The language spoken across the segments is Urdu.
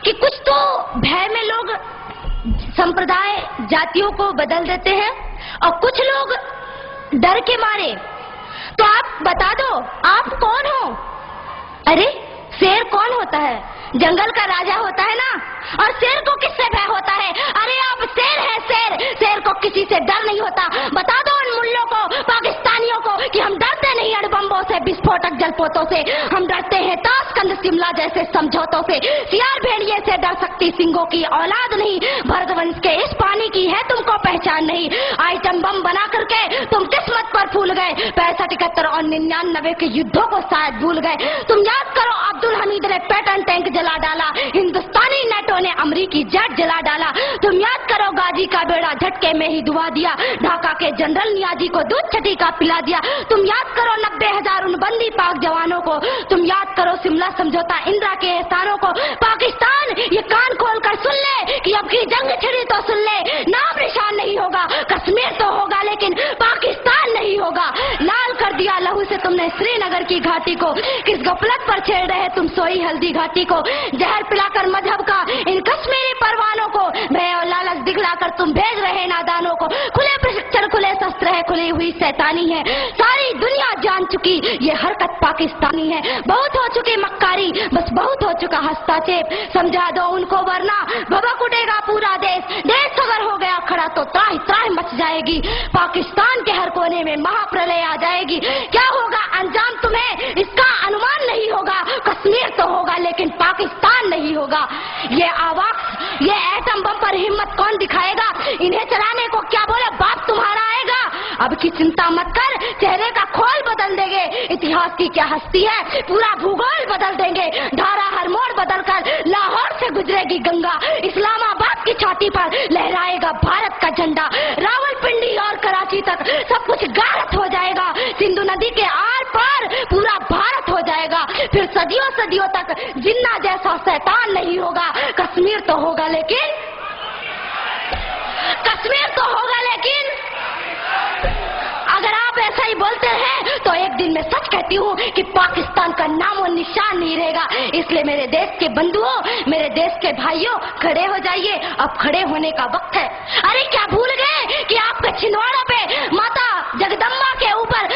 کہ کچھ تو بھے میں لوگ سمپردائے جاتیوں کو بدل دیتے ہیں اور کچھ لوگ ڈر کے مارے. تو آپ بتا دو آپ کون ہو؟ ارے شیر کون ہوتا ہے؟ جنگل کا راجا ہوتا ہے نا. اور شیر کو کس سے بھے ہوتا ہے؟ ارے آپ شیر ہے شیر. شیر کو کسی سے ڈر نہیں ہوتا. بتا دو ان ملوں کو پاکستانیوں کو کہ ہم ڈرتے نہیں اڑ بمبوں سے بسفوٹک جل پوتوں سے. ہم ڈرتے ہیں تاشقند شملہ جیسے سمجھوتوں سے. سیال بھیڑیے سے ڈر سکتی سنگھوں کی اولاد نہیں. بھرتونش کے اس پانی کی ہے تم کو پہچان نہیں. آئٹم بم بنا کر کے تم قسمت پر پھول گئے. 65 71 اور 99 کے یدھوں کو شاید بھول گئے. تم یاد کرو عبدالحمید نے پیٹن ٹینک جلا ڈالا. ہندوستانی نیٹو نے امریکی جیٹ جلا ڈالا. تم یاد کرو غازی کا بیڑا جھٹکے میں ہی ڈبا دیا. ڈھاکہ کے جنرل نیازی کو دودھ چھٹی کا پلا دیا. تم یاد کرو 90,000 ان بندی پاک جوانوں کو. تم یاد کرو شملہ سمجھوتا اندرا کے احسانوں کو. پاکستان یہ کان کھول کر سن لے کہ اب کی جنگ چھڑی تو سن لے. نام نشان نہیں ہوگا. کشمیر تو ہوگا لیکن پاکستان نہیں ہوگا. لال کر دیا لہو سے تم نے سری نگر کی گھاٹی کو. کس غفلت پر چھیڑ رہے تم سوئی ہلدی گھاٹی کو. زہر پلا کر مذہب کا ان کشمیری پروانوں کو. بے اور لالچ دکھلا کر تم بھیج رہے نادانوں کو. کھلے پرشکشن کھلے شستر ہے کھلی ہوئی شیطانی ہے. ساری دنیا جان چکی یہ حرکت پاکستانی ہے. بہت ہو چکی مکاری بس بہت ہو چکا ہستا چیپ. سمجھا دو ان کو ورنہ بھبک اٹھے گا پورا دیش. دیش اگر ہو گیا کھڑا تو تراہ تراہ مچ جائے گی. پاکستان کے ہر کونے میں مہا پرلے آ جائے گی. کیا ہوگا انجام تمہیں اس کا انمان نہیں ہوگا. کشمیر تو ہوگا لیکن پاکستان نہیں ہوگا. یہ آواز یہ ایٹم بم پر ہمت کون دکھائے گا؟ انہیں چلانے کو کیا بولے باپ تمہارا آئے گا. اب کی چنتا مت کر چہرے کا کھول بدل دیں گے. اتہاس کی کیا ہستی ہے پورا بھوگول بدل دیں گے. دھارا ہر موڑ بدل کر لاہور سے گزرے گی گنگا. اسلام آباد کی چھاتی پر لہرائے گا بھارت کا جھنڈا. راول پنڈی اور کراچی تک سب کچھ غارت ہو جائے گا. سندھو ندی کے آر پار پورا بھارت ہو جائے گا. پھر صدیوں صدیوں تک جنہ جیسا شیطان نہیں ہوگا. کشمیر تو ہوگا لیکن اگر آپ ایسا ہی بولتے ہیں تو ایک دن میں سچ کہتی ہوں کہ پاکستان کا نام و نشان نہیں رہے گا. اس لیے میرے دیش کے بندھوؤں میرے دیش کے بھائیوں کھڑے ہو جائیے. اب کھڑے ہونے کا وقت ہے. ارے کیا بھول گئے کہ آپ کے چھندواڑوں پہ ماتا جگدمبا کے اوپر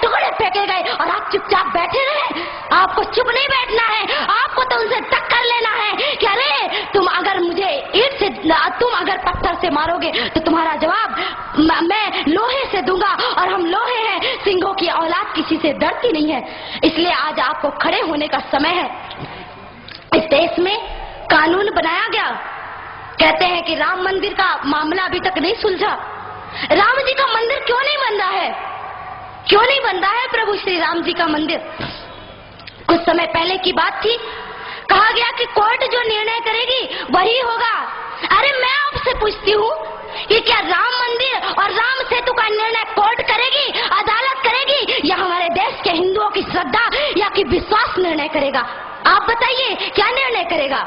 ٹکڑے پھینکے گئے اور آپ چپ چاپ بیٹھے رہے. آپ کو چپ نہیں بیٹھنا ہے. آپ کو تو ان سے ٹکر لینا ہے کہ ارے تم اگر مجھے اینٹ سے تم اگر پتھر سے مارو گے تو تمہارا جواب میں لوہے سے دوں گا. اور ہم لوہے ہیں. سنگھوں کی اولاد کسی سے ڈرتی نہیں ہے. اس لیے آج آپ کو کھڑے ہونے کا سمے ہے. اس دیش میں قانون بنایا گیا. کہتے ہیں کہ رام مندر کا معاملہ ابھی تک نہیں سلجھا. رام جی کا مندر کیوں نہیں بن رہا ہے؟ کیوں نہیں بن رہا ہے پربھو شری رام جی کا مندر؟ کچھ سمے پہلے کی بات تھی. کہا گیا کہ کورٹ جو نرنے کرے گی وہی ہوگا. ارے میں آپ سے پوچھتی ہوں یہ کیا رام مندر اور رام سیتو کا نرنے کورٹ کرے گی عدالت کرے گی یا ہمارے دیش کے ہندوؤں کی شردا یا کہ وشواس نرنے کرے گا؟ آپ بتائیے کیا نرنے کرے گا؟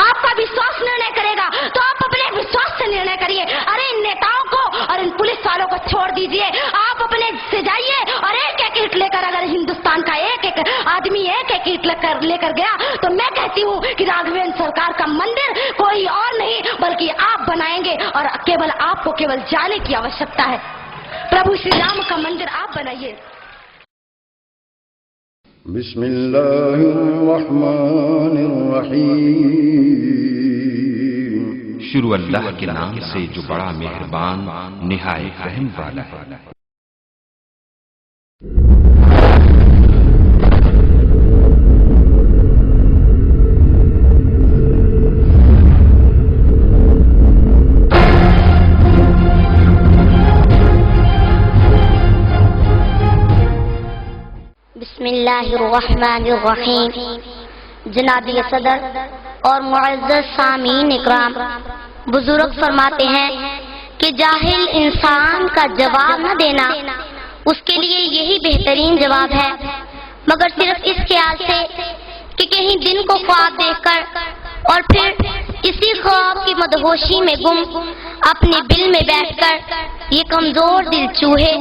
آپ کا وشواس نرنے کرے گا تو آپ اپنے وشواس سے نرنے کریے. ارے ان نیتاؤں کو اور ان پولیس والوں کو چھوڑ دیجئے. آپ اپنے سے جائیے اور ایک ایک اینٹ لے کر اگر ہندوستان کا ایک ایک آدمی ایک ایک اینٹ لے کر گیا تو میں کہتی ہوں کہ راگھویندر سرکار کا مندر کوئی اور نہیں بلکہ آپ بنائیں گے. اور کیول آپ کو کیول جانے کی آوشکتا ہے. پربھو شری رام کا مندر آپ بنائیے. بسم اللہ الرحمن الرحیم. شروع اللہ کے نام سے جو بڑا مہربان نہایت رحم والا ہے. بسم اللہ الرحمن الرحیم. جناب صدر اور معزز سامعین اکرام، بزرگ فرماتے ہیں کہ جاہل انسان کا جواب نہ دینا اس کے لیے یہی بہترین جواب ہے، مگر صرف اس خیال سے کہ کہیں دن کو خواب دیکھ کر اور پھر اسی خواب کی مدہوشی میں گم اپنے بل میں بیٹھ کر یہ کمزور دل چوہے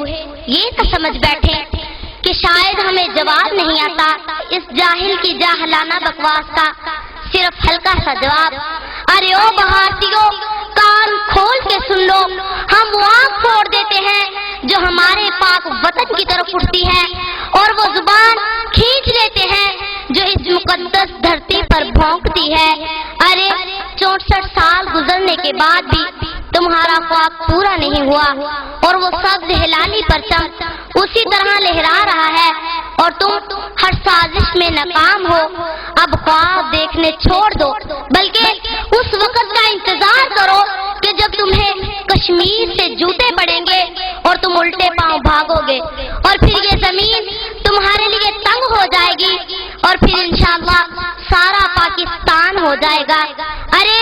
یہ تو سمجھ بیٹھے کہ شاید ہمیں جواب نہیں آتا اس جاہل کی جاہلانہ بکواس کا. صرف ہلکا سا جواب، ارے او بھارتیوں کان کھول کے سن لو، ہم وہ آنکھ پھوڑ دیتے ہیں جو ہمارے پاک وطن کی طرف اٹھتی ہے، اور وہ زبان کھینچ لیتے ہیں جو اس مقدس دھرتی پر بھونکتی ہے۔ ارے 64 سال گزرنے کے بعد بھی تمہارا خواب پورا نہیں ہوا، اور وہ سبز ہلالی پرچم اسی طرح لہرا رہا ہے، اور تم ہر سازش میں ناکام ہو۔ اب خواب دیکھنے چھوڑ دو، بلکہ اس وقت کا انتظار کرو کہ جب تمہیں کشمیر سے جوتے پڑیں گے اور تم الٹے پاؤں بھاگو گے، اور پھر یہ زمین تمہارے لیے تنگ ہو جائے گی، اور پھر انشاءاللہ سارا پاکستان ہو جائے گا۔ ارے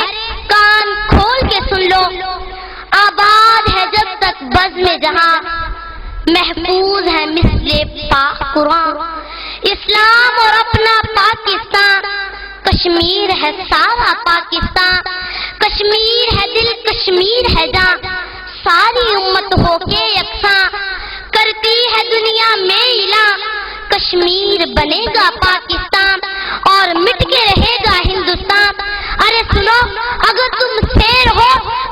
کان کھول کے سن لو، آباد ہے جب تک بزم جہاں، محفوظ ہے مثل پاک قرآن، اسلام اور اپنا پاکستان، کشمیر ہے سارا پاکستان، کشمیر ہے دل، کشمیر ہے جاں، ساری امت ہو کے یکساں، کرتی ہے دنیا میں اعلان، کشمیر بنے گا پاکستان اور مٹ کے رہے گا ہندوستان۔ ارے سنو، اگر تم شیر ہو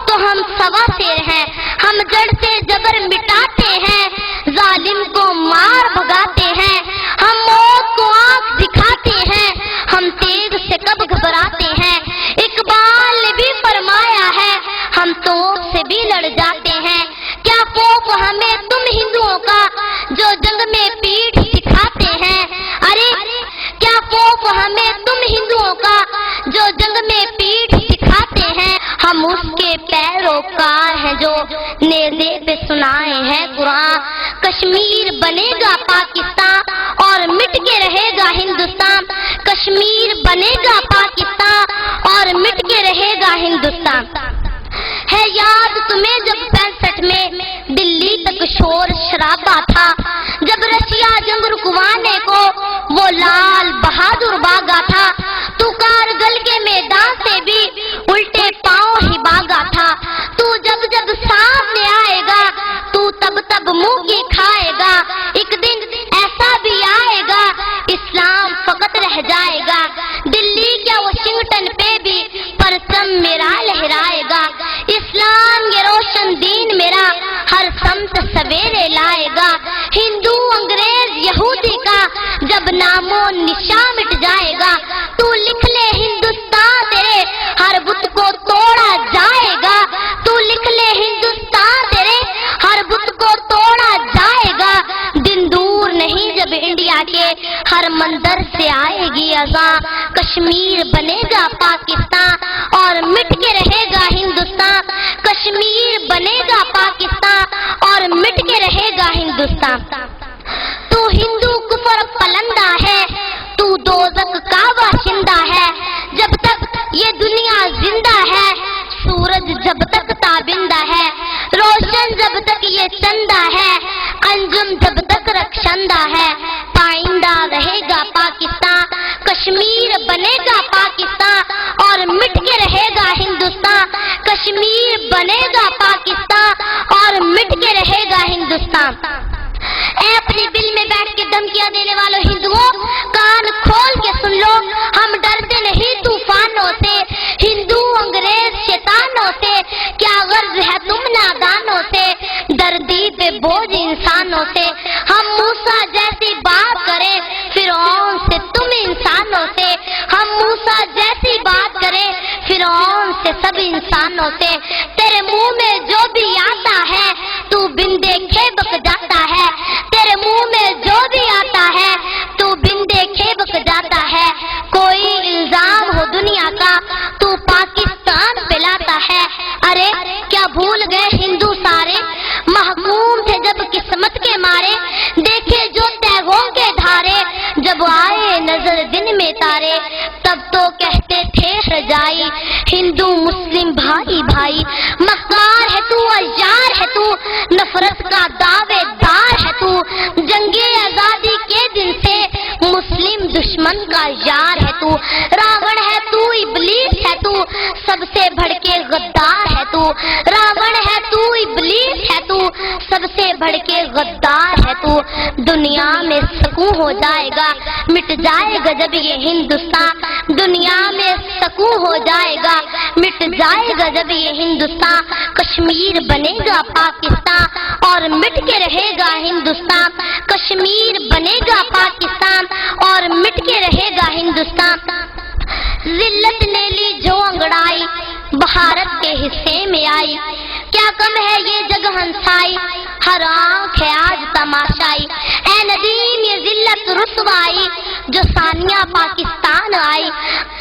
تو ہم سوا شیر ہیں، ہم جڑ سے جبر مٹاتے ہیں، ظالم کو مار بھگاتے ہیں، ہم موت کو آنکھ دکھاتے ہیں، ہم تیغ سے کب گھبراتے ہیں، اقبال نے بھی فرمایا ہے ہم توپ سے بھی لڑ جاتے ہیں۔ کیا خوف ہمیں تم ہندوؤں کا جو جنگ میں پیٹھ دکھاتے ہیں، ارے کیا خوف ہمیں تم ہندوؤں کا جو جنگ میں پیٹھ دکھاتے ہیں، ہم اس کے پیروکار ہیں جو نیزے پہ سنائے ہیں قرآن۔ کشمیر بنے گا پاکستان اور مٹ کے رہے گا ہندوستان، کشمیر بنے گا پاکستان اور مٹ کے رہے گا ہندوستان۔ ہے یاد تمہیں جب 65 میں دلی تک شور شرابہ تھا، جب رشیا جنگ رکوانے کو وہ لال بہادر بھاگا تھا، تو کارگل کے میدان سے بھی الٹے پاؤں ہی بھاگا تھا، تو جب جب سامنے آئے گا تو تب تب منہ کی کھائے گا، ایک دن ایسا بھی آئے گا اسلام فقط رہ جائے گا، دلی کیا واشنگٹن پہ بھی پرچم میرا لہرائے گا، اسلام یہ روشن دین میرا ہر سمت سویرے لائے گا، ہندو انگریز یہودی کا جب نام و نشان مٹ جائے گا، تو لکھ لے ہندوستان تیرے ہر بت کو توڑا جائے گا، تو لکھ لے ہندوستان تیرے ہر بت کو توڑا جائے گا، دن دور نہیں جب انڈیا کے ہر مندر سے آئے گی اذاں، کشمیر بنے گا پاکستان اور مٹ کے رہے گا ہندوستان، کشمیر بنے گا پاکستان اور مٹ کے رہے گا ہندوستان۔ تو ہندو کفر پلندہ ہے، تو دوزخ کا باشندہ ہے، جب تک یہ دنیا زندہ ہے، سورج جب تک تابندہ ہے، روشن جب تک یہ چندہ ہے، انجم جب تک رخشندہ ہے، پائندہ رہے گا پاکستان، کشمیر بنے گا پاکستان اور مٹ کے رہے گا ہندوستان، کشمیر بنے گا پاکستان اور مٹ کے رہے گا ہندوستان۔ اے اپنے دل میں بیٹھ کے دھمکیاں دینے والوں ہندوؤں، کان کھول کے سن لو، ہم ڈرتے نہیں طوفانوں سے، ہندو انگریز شیطانوں سے، کیا غرض ہے تم نادانوں سے، دردی پہ بوجھ انسانوں سے، ہم موسیٰ جیسی بات کریں فرعون سے تم انسانوں سے، ہم موسیٰ جیسی بات کریں فرعون سے سب انسانوں سے، تیرے منہ میں جو بھی آتا ہے تو بن دیکھے بک جاتا ہے، تیرے منہ میں جو بھی آتا ہے تو بن دیکھے بک جاتا ہے، کوئی الزام ہو دنیا کا تو پاکستان پہ لاتا ہے، ارے کیا بھول گئے ہندو سارے، محکوم تھے جب قسمت کے مارے، دیکھے جو تیغوں کے دھارے، جب آئے نظر دن میں تارے، تب تو کہتے تھے رجائی، ہندو مسلم بھائی بھائی، مکار ہے تو عیار ہے تو، نفرت کا دعوے دار ہے تو، جنگ آزادی کے دن سے مسلم دشمن کا یار ہے تو، راون ہے تو ابلیس ہے تو، سب سے بڑھ کے غدار ہے تو، راون ہے تو ابلیس ہے تو، سب سے بڑھ کے غدار ہے تو، دنیا میں سکون ہو جائے گا، مٹ جائے گا جب یہ ہندوستان، دنیا میں سکون ہو جائے گا، مٹ جائے گا جب یہ ہندوستان، کشمیر بنے گا پاکستان اور مٹ کے رہے گا ہندوستان، کشمیر بنے گا پاکستان اور مٹ کے رہے گا ہندوستان۔ ذلت نے لی جو انگڑائی بھارت کے حصے میں آئی، کیا کم ہے یہ جگ ہنسائی، ہر آنکھ ہے آج تماشائی، اے ندیم یہ ذلت رسوائی جو ثانیہ پاکستان آئی،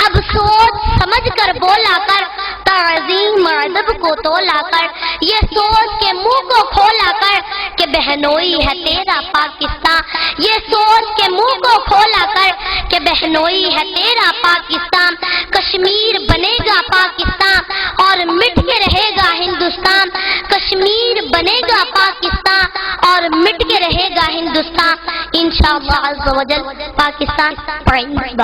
اب سوچ سمجھ کر بولا کر، تعظیم ادب کو تولا کر، یہ سوچ کے منہ کو کھولا کر کہ بہنوئی ہے تیرا پاکستان، یہ سوچ کے منہ کو کھولا کر کہ بہنوئی ہے تیرا پاکستان، کشمیر بنے گا پاکستان اور مٹ کے رہے گا ہندوستان، کشمیر بنے گا پاکستان اور مٹ کے رہے گا ہندوستان، انشاءاللہ عز و جل پاکستان پائیں گے۔